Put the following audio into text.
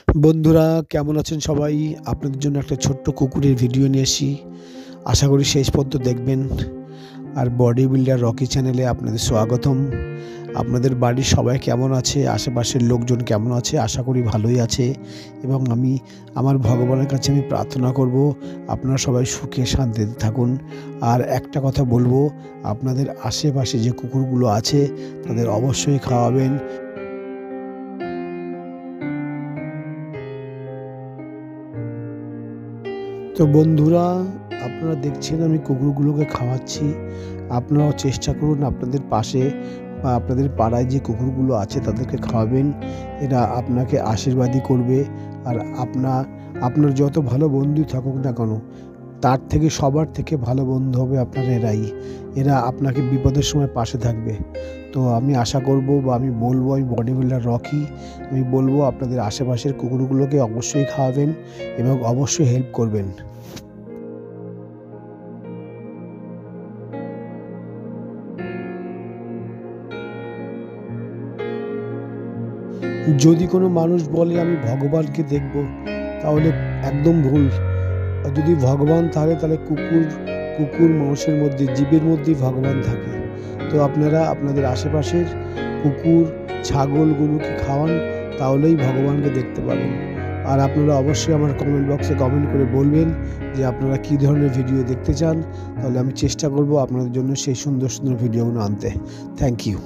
বন্ধুরা কেমন আছেন সবাই? আপনাদের জন্য একটা ছোট্ট কুকুরের ভিডিও নিয়ে এসেছি। আশা করি শেষ পর্যন্ত দেখবেন। আর বডি বিল্ডার রকি চ্যানেলে আপনাদের স্বাগতম। আপনাদের বাড়ির সবাই কেমন আছে? আশেপাশের লোকজন কেমন আছে? আশা করি ভালোই আছে এবং আমি আমার ভগবানের কাছে আমি প্রার্থনা করব আপনারা সবাই সুখে শান্তিতে থাকুন। আর একটা কথা বলব, আপনাদের আশেপাশে যে কুকুরগুলো আছে তাদের অবশ্যই খাওয়াবেন। তো বন্ধুরা, আপনারা দেখছেন আমি কুকুরগুলোকে খাওয়াচ্ছি। আপনারাও চেষ্টা করুন আপনাদের পাশে বা আপনাদের পাড়ায় যে কুকুরগুলো আছে তাদেরকে খাওয়াবেন। এরা আপনাকে আশীর্বাদই করবে। আর আপনার যত ভালো বন্ধু থাকুক না কেন, তার থেকে সবার থেকে ভালো বন্ধু হবে আপনার এরাই। এরা আপনাকে বিপদের সময় পাশে থাকবে। তো আমি আশা করব বা আমি বলবো, আমি বডি বিল্ডার রকি, আমি বলবো আপনাদের আশেপাশের কুকুরগুলোকে অবশ্যই খাওয়াবেন এবং অবশ্যই হেল্প করবেন। যদি কোনো মানুষ বলে আমি ভগবানকে দেখব, তাহলে একদম ভুল। আর যদি ভগবান থাকে তাহলে কুকুর মানুষের মধ্যে, জীবের মধ্যেই ভগবান থাকে। তো আপনারা আপনাদের আশেপাশের কুকুর ছাগলগুলোকে খাওয়ান, তাহলেই ভগবানকে দেখতে পাবেন। আর আপনারা অবশ্যই আমার কমেন্ট বক্সে কমেন্ট করে বলবেন যে আপনারা কী ধরনের ভিডিও দেখতে চান। তাহলে আমি চেষ্টা করব আপনাদের জন্য সেই সুন্দর সুন্দর ভিডিওগুলো আনতে। Thank you.